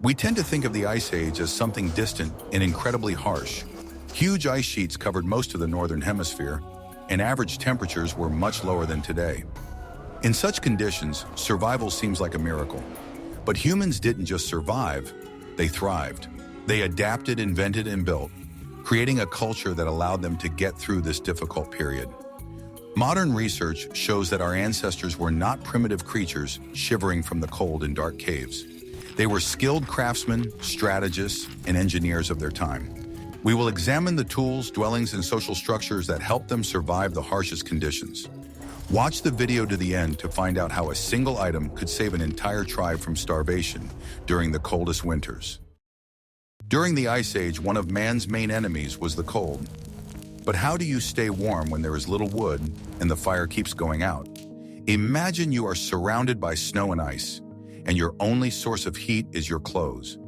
We tend to think of the Ice Age as something distant and incredibly harsh. Huge ice sheets covered most of the northern hemisphere, and average temperatures were much lower than today. In such conditions, survival seems like a miracle. But humans didn't just survive, they thrived. They adapted, invented, and built, creating a culture that allowed them to get through this difficult period. Modern research shows that our ancestors were not primitive creatures shivering from the cold in dark caves. They were skilled craftsmen, strategists, and engineers of their time. We will examine the tools, dwellings, and social structures that helped them survive the harshest conditions. Watch the video to the end to find out how a single item could save an entire tribe from starvation during the coldest winters. During the Ice Age, one of man's main enemies was the cold. But how do you stay warm when there is little wood and the fire keeps going out? Imagine you are surrounded by snow and ice, and your only source of heat is your clothes.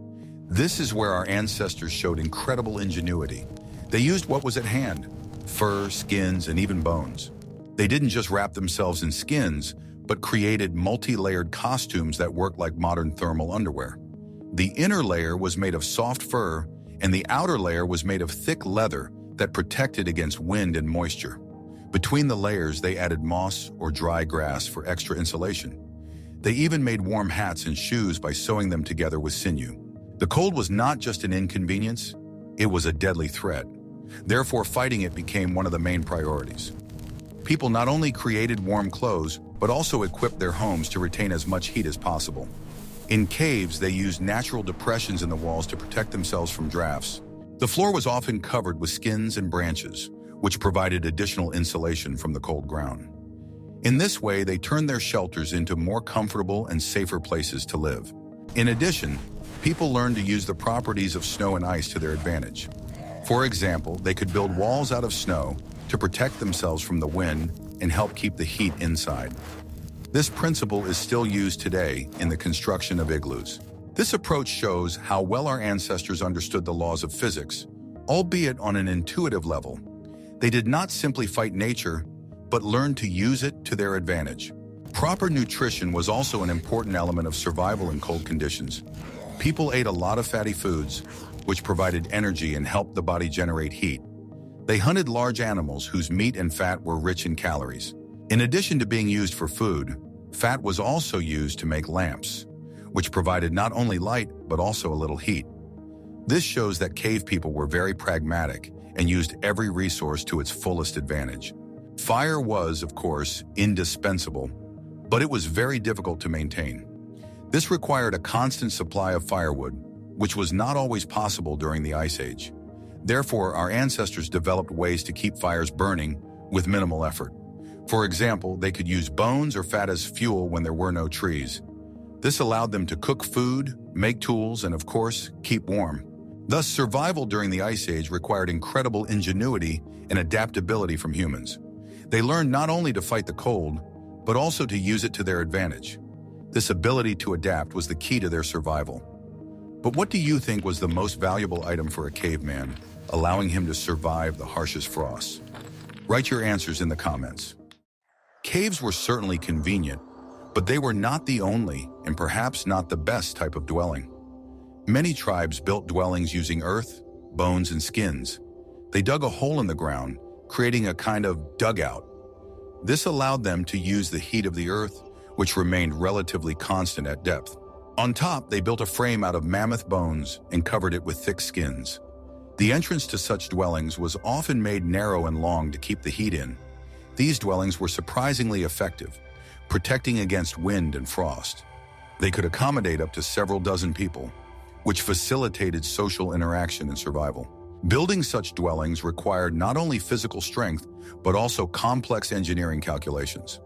This is where our ancestors showed incredible ingenuity. They used what was at hand: fur, skins, and even bones. They didn't just wrap themselves in skins, but created multi-layered costumes that worked like modern thermal underwear. The inner layer was made of soft fur, and the outer layer was made of thick leather that protected against wind and moisture. Between the layers, they added moss or dry grass for extra insulation. They even made warm hats and shoes by sewing them together with sinew. The cold was not just an inconvenience, it was a deadly threat. Therefore, fighting it became one of the main priorities. People not only created warm clothes, but also equipped their homes to retain as much heat as possible. In caves, they used natural depressions in the walls to protect themselves from drafts. The floor was often covered with skins and branches, which provided additional insulation from the cold ground. In this way, they turned their shelters into more comfortable and safer places to live. In addition, people learned to use the properties of snow and ice to their advantage. For example, they could build walls out of snow to protect themselves from the wind and help keep the heat inside. This principle is still used today in the construction of igloos. This approach shows how well our ancestors understood the laws of physics, albeit on an intuitive level. They did not simply fight nature, but learned to use it to their advantage. Proper nutrition was also an important element of survival in cold conditions. People ate a lot of fatty foods, which provided energy and helped the body generate heat. They hunted large animals whose meat and fat were rich in calories. In addition to being used for food, fat was also used to make lamps, which provided not only light, but also a little heat. This shows that cave people were very pragmatic and used every resource to its fullest advantage. Fire was, of course, indispensable, but it was very difficult to maintain. This required a constant supply of firewood, which was not always possible during the Ice Age. Therefore, our ancestors developed ways to keep fires burning with minimal effort. For example, they could use bones or fat as fuel when there were no trees. This allowed them to cook food, make tools, and of course, keep warm. Thus, survival during the Ice Age required incredible ingenuity and adaptability from humans. They learned not only to fight the cold, but also to use it to their advantage. This ability to adapt was the key to their survival. But what do you think was the most valuable item for a caveman, allowing him to survive the harshest frosts? Write your answers in the comments. Caves were certainly convenient, but they were not the only, and perhaps not the best type of dwelling. Many tribes built dwellings using earth, bones, and skins. They dug a hole in the ground, creating a kind of dugout. This allowed them to use the heat of the earth, which remained relatively constant at depth. On top, they built a frame out of mammoth bones and covered it with thick skins. The entrance to such dwellings was often made narrow and long to keep the heat in. These dwellings were surprisingly effective, protecting against wind and frost. They could accommodate up to several dozen people, which facilitated social interaction and survival. Building such dwellings required not only physical strength, but also complex engineering calculations.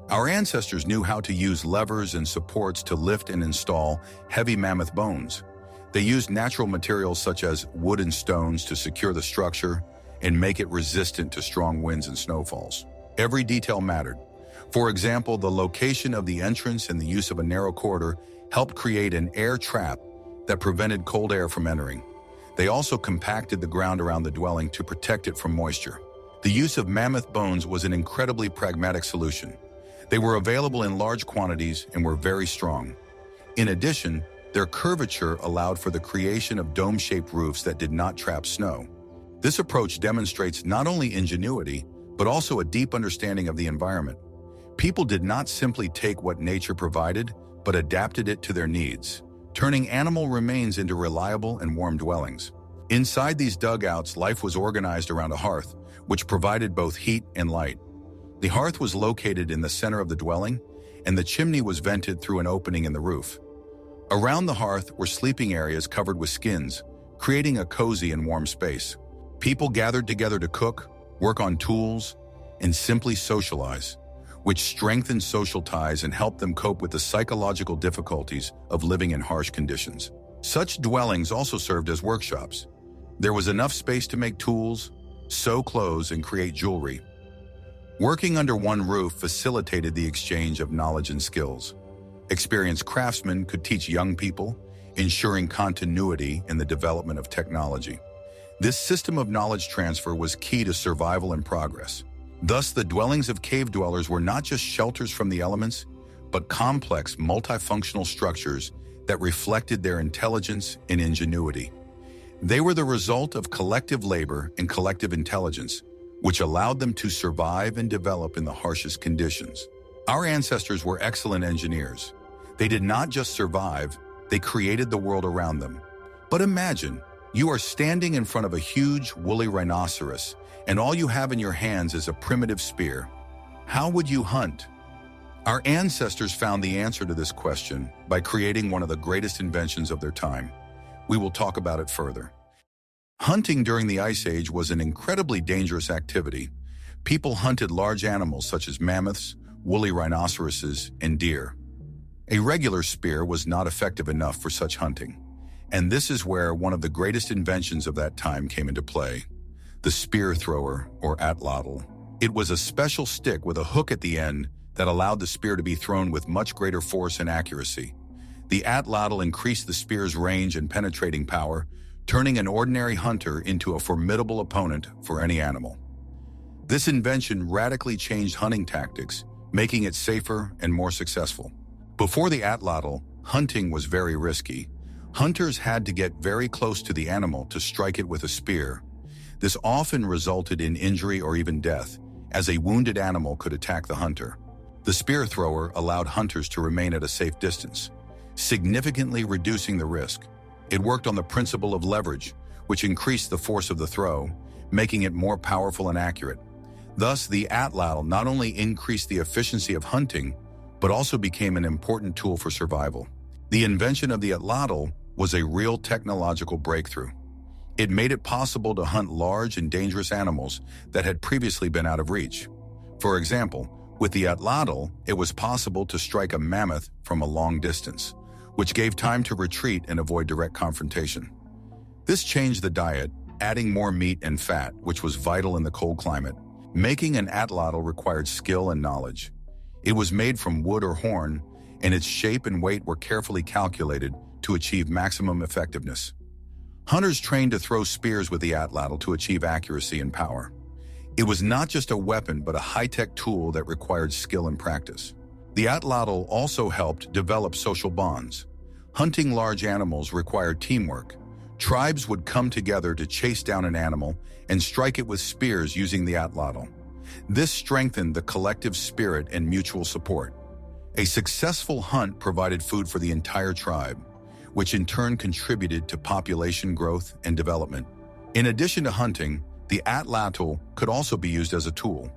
Our ancestors knew how to use levers and supports to lift and install heavy mammoth bones. They used natural materials such as wood and stones to secure the structure and make it resistant to strong winds and snowfalls. Every detail mattered. For example, the location of the entrance and the use of a narrow corridor helped create an air trap that prevented cold air from entering. They also compacted the ground around the dwelling to protect it from moisture. The use of mammoth bones was an incredibly pragmatic solution. They were available in large quantities and were very strong. In addition, Their curvature allowed for the creation of dome-shaped roofs that did not trap snow. This approach demonstrates not only ingenuity, but also a deep understanding of the environment. People did not simply take what nature provided, but adapted it to their needs, turning animal remains into reliable and warm dwellings. Inside these dugouts, life was organized around a hearth, which provided both heat and light. The hearth was located in the center of the dwelling, and the chimney was vented through an opening in the roof. Around the hearth were sleeping areas covered with skins, creating a cozy and warm space. People gathered together to cook, work on tools, and simply socialize, which strengthened social ties and helped them cope with the psychological difficulties of living in harsh conditions. Such dwellings also served as workshops. There was enough space to make tools, sew clothes, and create jewelry. Working under one roof facilitated the exchange of knowledge and skills. Experienced craftsmen could teach young people, ensuring continuity in the development of technology. This system of knowledge transfer was key to survival and progress. Thus, the dwellings of cave dwellers were not just shelters from the elements, but complex, multifunctional structures that reflected their intelligence and ingenuity. They were the result of collective labor and collective intelligence, which allowed them to survive and develop in the harshest conditions. Our ancestors were excellent engineers. They did not just survive, they created the world around them. But imagine, you are standing in front of a huge, woolly rhinoceros, and all you have in your hands is a primitive spear. How would you hunt? Our ancestors found the answer to this question by creating one of the greatest inventions of their time. We will talk about it further. Hunting during the Ice Age was an incredibly dangerous activity. People hunted large animals such as mammoths, woolly rhinoceroses, and deer. A regular spear was not effective enough for such hunting, and this is where one of the greatest inventions of that time came into play: the spear thrower, or atlatl. It was a special stick with a hook at the end that allowed the spear to be thrown with much greater force and accuracy. The atlatl increased the spear's range and penetrating power, turning an ordinary hunter into a formidable opponent for any animal. This invention radically changed hunting tactics, making it safer and more successful. Before the atlatl, hunting was very risky. Hunters had to get very close to the animal to strike it with a spear. This often resulted in injury or even death, as a wounded animal could attack the hunter. The spear thrower allowed hunters to remain at a safe distance, significantly reducing the risk. It worked on the principle of leverage, which increased the force of the throw, making it more powerful and accurate. Thus, the atlatl not only increased the efficiency of hunting, but also became an important tool for survival. The invention of the atlatl was a real technological breakthrough. It made it possible to hunt large and dangerous animals that had previously been out of reach. For example, with the atlatl, it was possible to strike a mammoth from a long distance, which gave time to retreat and avoid direct confrontation. This changed the diet, adding more meat and fat, which was vital in the cold climate. Making an atlatl required skill and knowledge. It was made from wood or horn, and its shape and weight were carefully calculated to achieve maximum effectiveness. Hunters trained to throw spears with the atlatl to achieve accuracy and power. It was not just a weapon, but a high-tech tool that required skill and practice. The atlatl also helped develop social bonds. Hunting large animals required teamwork. Tribes would come together to chase down an animal and strike it with spears using the atlatl. This strengthened the collective spirit and mutual support. A successful hunt provided food for the entire tribe, which in turn contributed to population growth and development. In addition to hunting, the atlatl could also be used as a tool.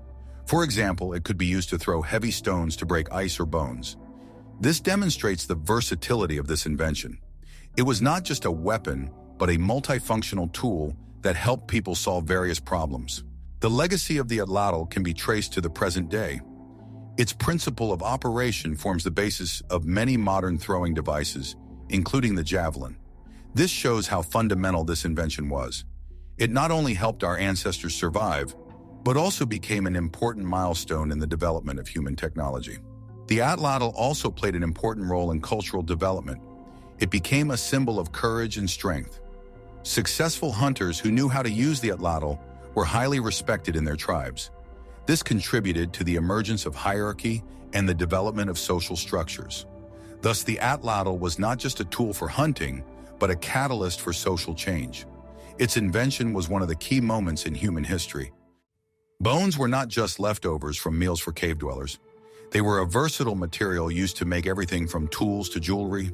For example, it could be used to throw heavy stones to break ice or bones. This demonstrates the versatility of this invention. It was not just a weapon, but a multifunctional tool that helped people solve various problems. The legacy of the atlatl can be traced to the present day. Its principle of operation forms the basis of many modern throwing devices, including the javelin. This shows how fundamental this invention was. It not only helped our ancestors survive, but also became an important milestone in the development of human technology. The atlatl also played an important role in cultural development. It became a symbol of courage and strength. Successful hunters who knew how to use the atlatl were highly respected in their tribes. This contributed to the emergence of hierarchy and the development of social structures. Thus, the atlatl was not just a tool for hunting, but a catalyst for social change. Its invention was one of the key moments in human history. Bones were not just leftovers from meals for cave dwellers. They were a versatile material used to make everything from tools to jewelry.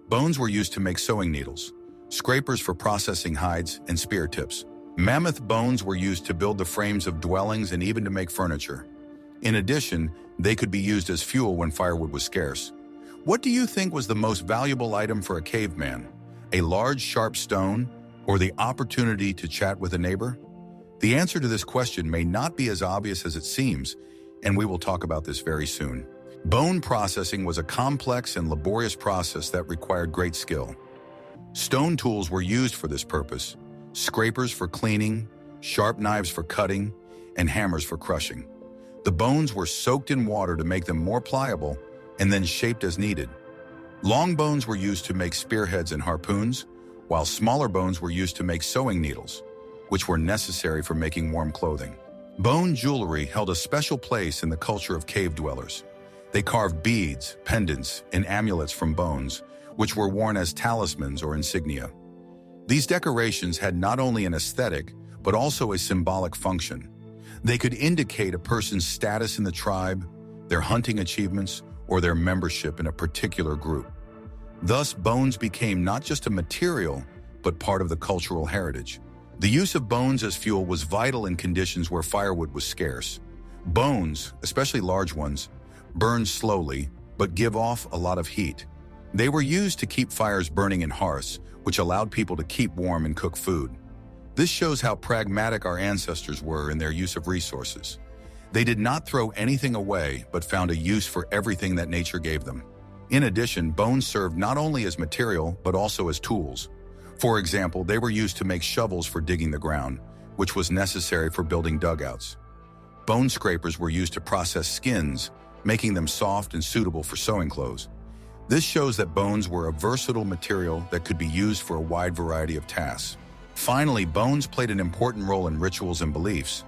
Bones were used to make sewing needles, scrapers for processing hides, and spear tips. Mammoth bones were used to build the frames of dwellings and even to make furniture. In addition, they could be used as fuel when firewood was scarce. What do you think was the most valuable item for a caveman? A large, sharp stone, or the opportunity to chat with a neighbor? The answer to this question may not be as obvious as it seems, and we will talk about this very soon. Bone processing was a complex and laborious process that required great skill. Stone tools were used for this purpose: scrapers for cleaning, sharp knives for cutting, and hammers for crushing. The bones were soaked in water to make them more pliable and then shaped as needed. Long bones were used to make spearheads and harpoons, while smaller bones were used to make sewing needles, which were necessary for making warm clothing. Bone jewelry held a special place in the culture of cave dwellers. They carved beads, pendants, and amulets from bones, which were worn as talismans or insignia. These decorations had not only an aesthetic, but also a symbolic function. They could indicate a person's status in the tribe, their hunting achievements, or their membership in a particular group. Thus, bones became not just a material, but part of the cultural heritage. The use of bones as fuel was vital in conditions where firewood was scarce. Bones, especially large ones, burn slowly, but give off a lot of heat. They were used to keep fires burning in hearths, which allowed people to keep warm and cook food. This shows how pragmatic our ancestors were in their use of resources. They did not throw anything away, but found a use for everything that nature gave them. In addition, bones served not only as material, but also as tools. For example, they were used to make shovels for digging the ground, which was necessary for building dugouts. Bone scrapers were used to process skins, making them soft and suitable for sewing clothes. This shows that bones were a versatile material that could be used for a wide variety of tasks. Finally, bones played an important role in rituals and beliefs.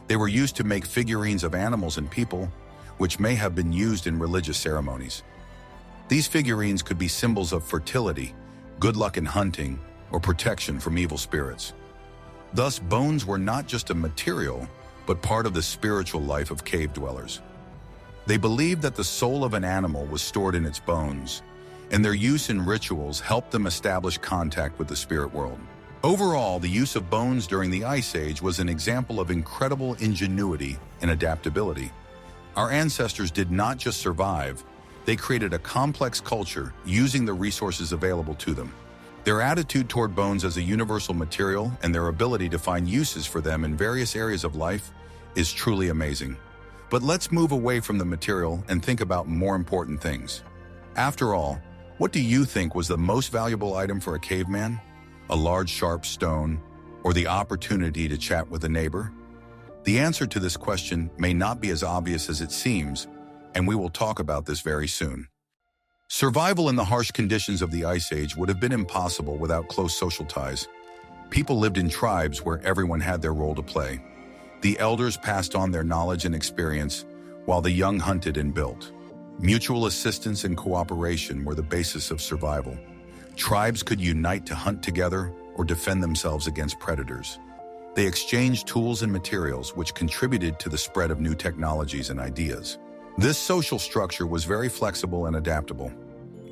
They were used to make figurines of animals and people, which may have been used in religious ceremonies. These figurines could be symbols of fertility, good luck in hunting, or protection from evil spirits. Thus, bones were not just a material, but part of the spiritual life of cave dwellers. They believed that the soul of an animal was stored in its bones, and their use in rituals helped them establish contact with the spirit world. Overall, the use of bones during the Ice Age was an example of incredible ingenuity and adaptability. Our ancestors did not just survive, they created a complex culture using the resources available to them. Their attitude toward bones as a universal material and their ability to find uses for them in various areas of life is truly amazing. But let's move away from the material and think about more important things. After all, what do you think was the most valuable item for a caveman? A large sharp stone, or the opportunity to chat with a neighbor? The answer to this question may not be as obvious as it seems, and we will talk about this very soon. Survival in the harsh conditions of the Ice Age would have been impossible without close social ties. People lived in tribes where everyone had their role to play. The elders passed on their knowledge and experience, while the young hunted and built. Mutual assistance and cooperation were the basis of survival. Tribes could unite to hunt together or defend themselves against predators. They exchanged tools and materials, which contributed to the spread of new technologies and ideas. This social structure was very flexible and adaptable.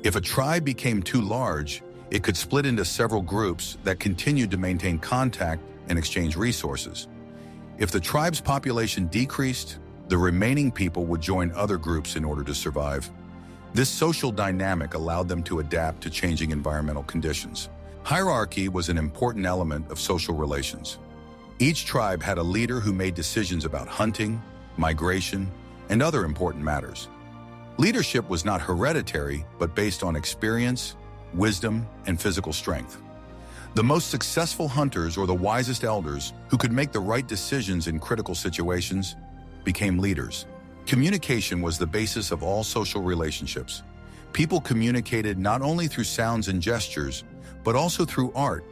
If a tribe became too large, it could split into several groups that continued to maintain contact and exchange resources. If the tribe's population decreased, the remaining people would join other groups in order to survive. This social dynamic allowed them to adapt to changing environmental conditions. Hierarchy was an important element of social relations. Each tribe had a leader who made decisions about hunting, migration, and other important matters. Leadership was not hereditary, but based on experience, wisdom, and physical strength. The most successful hunters or the wisest elders who could make the right decisions in critical situations became leaders. Communication was the basis of all social relationships. People communicated not only through sounds and gestures, but also through art.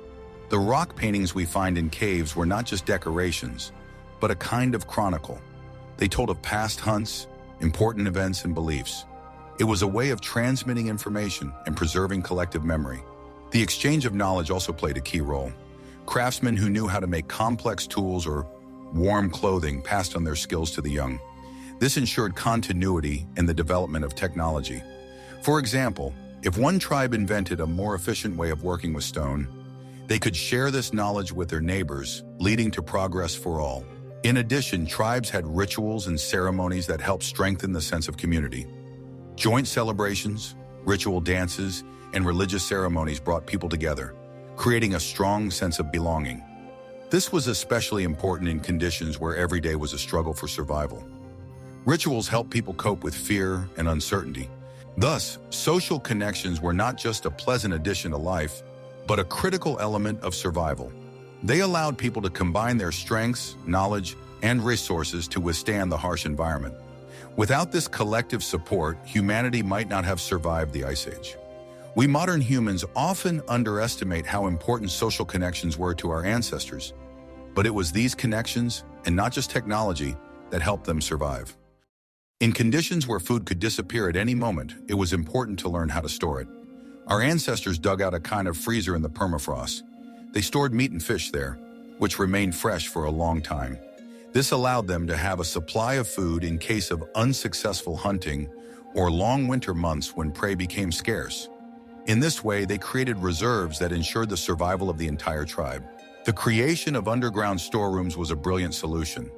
The rock paintings we find in caves were not just decorations, but a kind of chronicle. They told of past hunts, important events, and beliefs. It was a way of transmitting information and preserving collective memory. The exchange of knowledge also played a key role. Craftsmen who knew how to make complex tools or warm clothing passed on their skills to the young. This ensured continuity in the development of technology. For example, if one tribe invented a more efficient way of working with stone, they could share this knowledge with their neighbors, leading to progress for all. In addition, tribes had rituals and ceremonies that helped strengthen the sense of community. Joint celebrations, ritual dances, and religious ceremonies brought people together, creating a strong sense of belonging. This was especially important in conditions where every day was a struggle for survival. Rituals helped people cope with fear and uncertainty. Thus, social connections were not just a pleasant addition to life, but a critical element of survival. They allowed people to combine their strengths, knowledge, and resources to withstand the harsh environment. Without this collective support, humanity might not have survived the Ice Age. We modern humans often underestimate how important social connections were to our ancestors, but it was these connections, and not just technology, that helped them survive. In conditions where food could disappear at any moment, it was important to learn how to store it. Our ancestors dug out a kind of freezer in the permafrost. They stored meat and fish there, which remained fresh for a long time. This allowed them to have a supply of food in case of unsuccessful hunting or long winter months when prey became scarce. In this way, they created reserves that ensured the survival of the entire tribe. The creation of underground storerooms was a brilliant solution.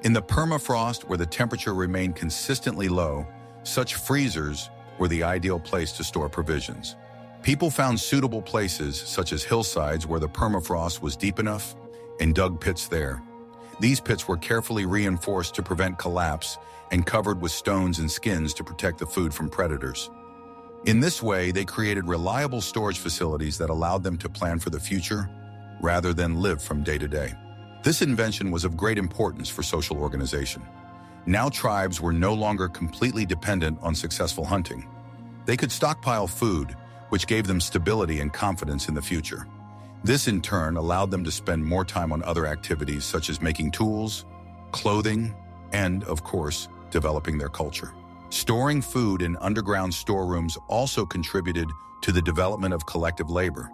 In the permafrost, where the temperature remained consistently low, such freezers were the ideal place to store provisions. People found suitable places, such as hillsides where the permafrost was deep enough, and dug pits there. These pits were carefully reinforced to prevent collapse and covered with stones and skins to protect the food from predators. In this way, they created reliable storage facilities that allowed them to plan for the future rather than live from day to day. This invention was of great importance for social organization. Now tribes were no longer completely dependent on successful hunting. They could stockpile food, which gave them stability and confidence in the future. This in turn allowed them to spend more time on other activities such as making tools, clothing, and, of course, developing their culture. Storing food in underground storerooms also contributed to the development of collective labor.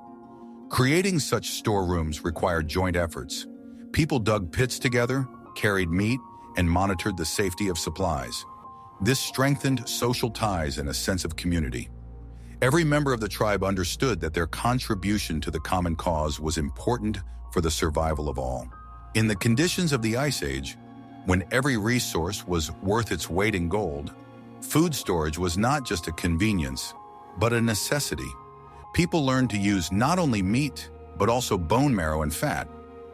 Creating such storerooms required joint efforts. People dug pits together, carried meat, and monitored the safety of supplies. This strengthened social ties and a sense of community. Every member of the tribe understood that their contribution to the common cause was important for the survival of all. In the conditions of the Ice Age, when every resource was worth its weight in gold, food storage was not just a convenience, but a necessity. People learned to use not only meat, but also bone marrow and fat,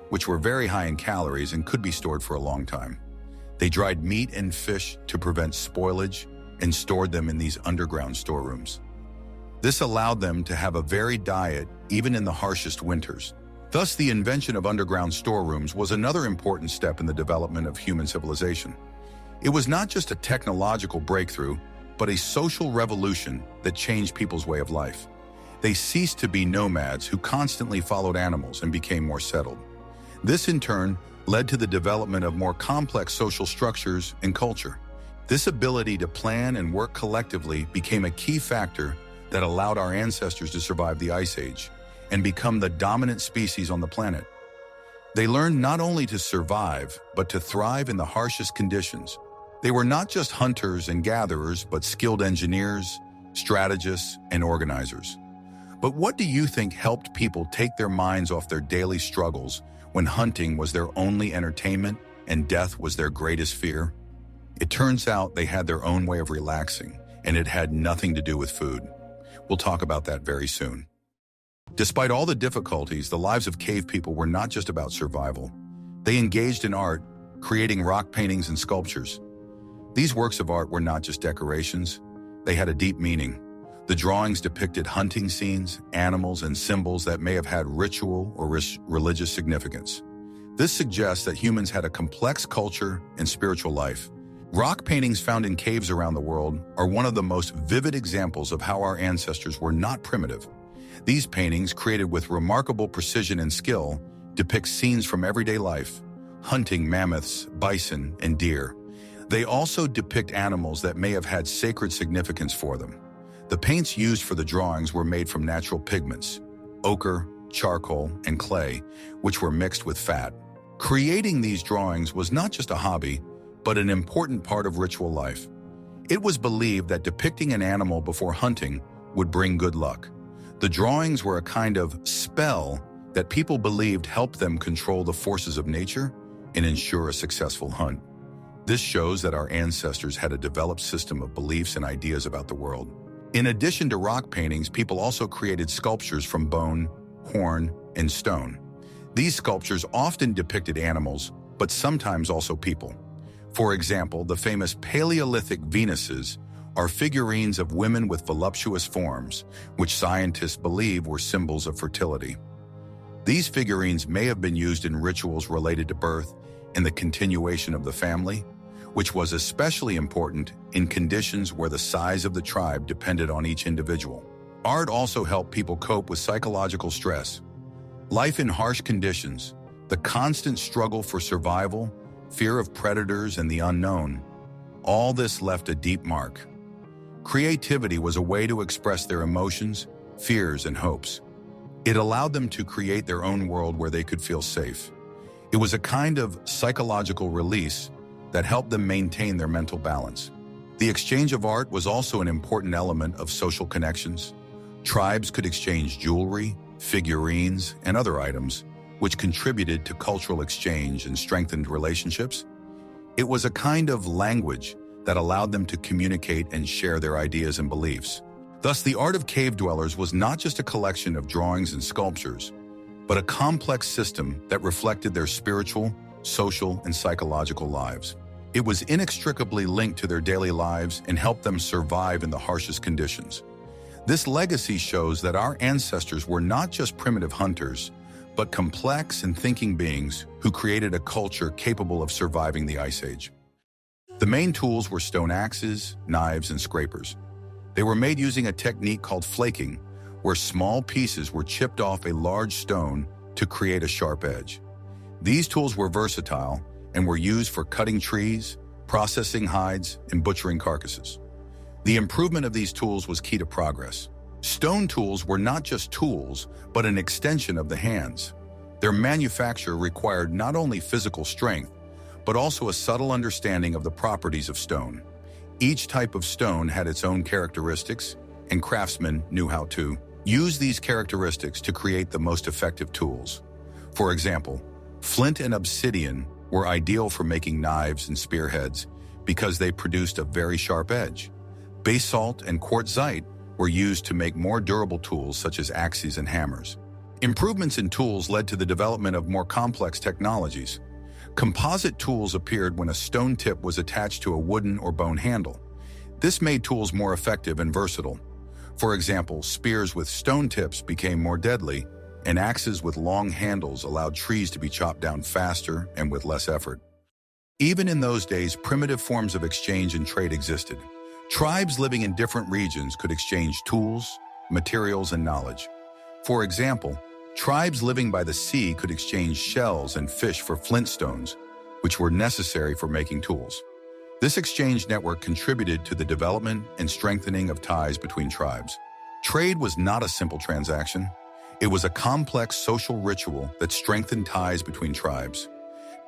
which were very high in calories and could be stored for a long time. They dried meat and fish to prevent spoilage and stored them in these underground storerooms. This allowed them to have a varied diet even in the harshest winters. Thus, the invention of underground storerooms was another important step in the development of human civilization. It was not just a technological breakthrough, but a social revolution that changed people's way of life. They ceased to be nomads who constantly followed animals and became more settled. This, in turn, led to the development of more complex social structures and culture. This ability to plan and work collectively became a key factor that allowed our ancestors to survive the Ice Age and become the dominant species on the planet. They learned not only to survive, but to thrive in the harshest conditions. They were not just hunters and gatherers, but skilled engineers, strategists, and organizers. But what do you think helped people take their minds off their daily struggles when hunting was their only entertainment and death was their greatest fear? It turns out they had their own way of relaxing, and it had nothing to do with food. We'll talk about that very soon. Despite all the difficulties, the lives of cave people were not just about survival. They engaged in art, creating rock paintings and sculptures. These works of art were not just decorations. They had a deep meaning. The drawings depicted hunting scenes, animals, and symbols that may have had ritual or religious significance. This suggests that humans had a complex culture and spiritual life. Rock paintings found in caves around the world are one of the most vivid examples of how our ancestors were not primitive. These paintings, created with remarkable precision and skill, depict scenes from everyday life, hunting mammoths, bison, and deer. They also depict animals that may have had sacred significance for them. The paints used for the drawings were made from natural pigments, ochre, charcoal, and clay, which were mixed with fat. Creating these drawings was not just a hobby, but an important part of ritual life. It was believed that depicting an animal before hunting would bring good luck. The drawings were a kind of spell that people believed helped them control the forces of nature and ensure a successful hunt. This shows that our ancestors had a developed system of beliefs and ideas about the world. In addition to rock paintings, people also created sculptures from bone, horn, and stone. These sculptures often depicted animals, but sometimes also people. For example, the famous Paleolithic Venuses are figurines of women with voluptuous forms, which scientists believe were symbols of fertility. These figurines may have been used in rituals related to birth and the continuation of the family, which was especially important in conditions where the size of the tribe depended on each individual. Art also helped people cope with psychological stress. Life in harsh conditions, the constant struggle for survival, fear of predators and the unknown, all this left a deep mark. Creativity was a way to express their emotions, fears, and hopes. It allowed them to create their own world where they could feel safe. It was a kind of psychological release that helped them maintain their mental balance. The exchange of art was also an important element of social connections. Tribes could exchange jewelry, figurines, and other items, which contributed to cultural exchange and strengthened relationships. It was a kind of language that allowed them to communicate and share their ideas and beliefs. Thus, the art of cave dwellers was not just a collection of drawings and sculptures, but a complex system that reflected their spiritual, social, and psychological lives. It was inextricably linked to their daily lives and helped them survive in the harshest conditions. This legacy shows that our ancestors were not just primitive hunters, but complex and thinking beings who created a culture capable of surviving the Ice Age. The main tools were stone axes, knives, and scrapers. They were made using a technique called flaking, where small pieces were chipped off a large stone to create a sharp edge. These tools were versatile and were used for cutting trees, processing hides, and butchering carcasses. The improvement of these tools was key to progress. Stone tools were not just tools, but an extension of the hands. Their manufacture required not only physical strength, but also a subtle understanding of the properties of stone. Each type of stone had its own characteristics, and craftsmen knew how to use these characteristics to create the most effective tools. For example, flint and obsidian were ideal for making knives and spearheads because they produced a very sharp edge. Basalt and quartzite were used to make more durable tools such as axes and hammers. Improvements in tools led to the development of more complex technologies. Composite tools appeared when a stone tip was attached to a wooden or bone handle. This made tools more effective and versatile. For example, spears with stone tips became more deadly, and axes with long handles allowed trees to be chopped down faster and with less effort. Even in those days, primitive forms of exchange and trade existed. Tribes living in different regions could exchange tools, materials, and knowledge. For example, tribes living by the sea could exchange shells and fish for flintstones, which were necessary for making tools. This exchange network contributed to the development and strengthening of ties between tribes. Trade was not a simple transaction. It was a complex social ritual that strengthened ties between tribes.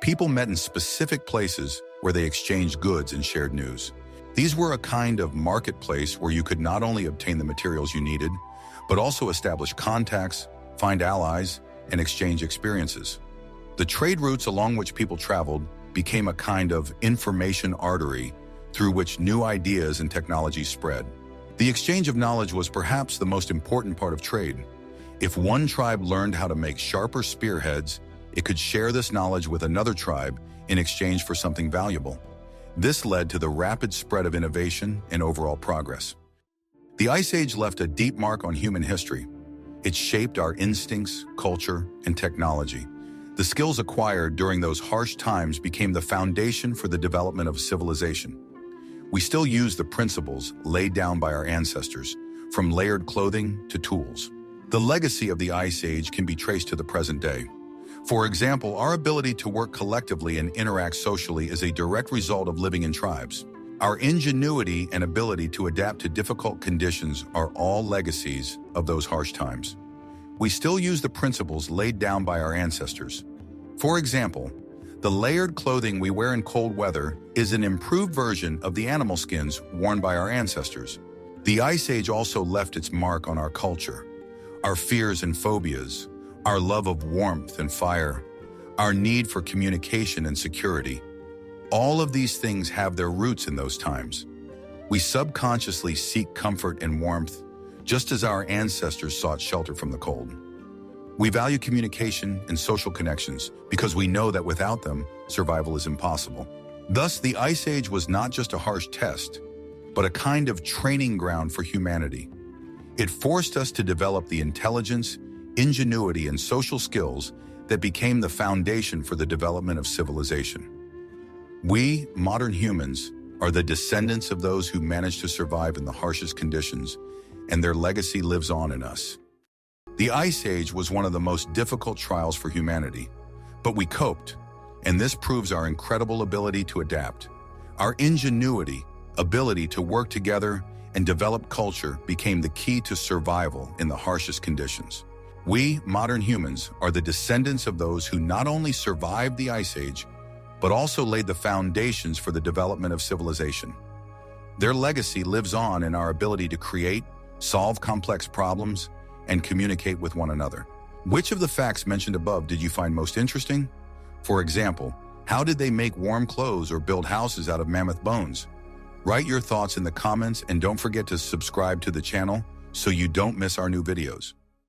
People met in specific places where they exchanged goods and shared news. These were a kind of marketplace where you could not only obtain the materials you needed, but also establish contacts, find allies, and exchange experiences. The trade routes along which people traveled became a kind of information artery through which new ideas and technologies spread. The exchange of knowledge was perhaps the most important part of trade. If one tribe learned how to make sharper spearheads, it could share this knowledge with another tribe in exchange for something valuable. This led to the rapid spread of innovation and overall progress. The Ice Age left a deep mark on human history. It shaped our instincts, culture, and technology. The skills acquired during those harsh times became the foundation for the development of civilization. We still use the principles laid down by our ancestors, from layered clothing to tools. The legacy of the Ice Age can be traced to the present day. For example, our ability to work collectively and interact socially is a direct result of living in tribes. Our ingenuity and ability to adapt to difficult conditions are all legacies of those harsh times. We still use the principles laid down by our ancestors. For example, the layered clothing we wear in cold weather is an improved version of the animal skins worn by our ancestors. The Ice Age also left its mark on our culture. Our fears and phobias, our love of warmth and fire, our need for communication and security. All of these things have their roots in those times. We subconsciously seek comfort and warmth, just as our ancestors sought shelter from the cold. We value communication and social connections because we know that without them, survival is impossible. Thus, the Ice Age was not just a harsh test, but a kind of training ground for humanity. It forced us to develop the intelligence, ingenuity, and social skills that became the foundation for the development of civilization. We, modern humans, are the descendants of those who managed to survive in the harshest conditions, and their legacy lives on in us. The Ice Age was one of the most difficult trials for humanity, but we coped, and this proves our incredible ability to adapt. Our ingenuity, ability to work together, and develop culture became the key to survival in the harshest conditions. We, modern humans, are the descendants of those who not only survived the Ice Age, but also laid the foundations for the development of civilization. Their legacy lives on in our ability to create, solve complex problems, and communicate with one another. Which of the facts mentioned above did you find most interesting? For example, how did they make warm clothes or build houses out of mammoth bones? Write your thoughts in the comments and don't forget to subscribe to the channel so you don't miss our new videos.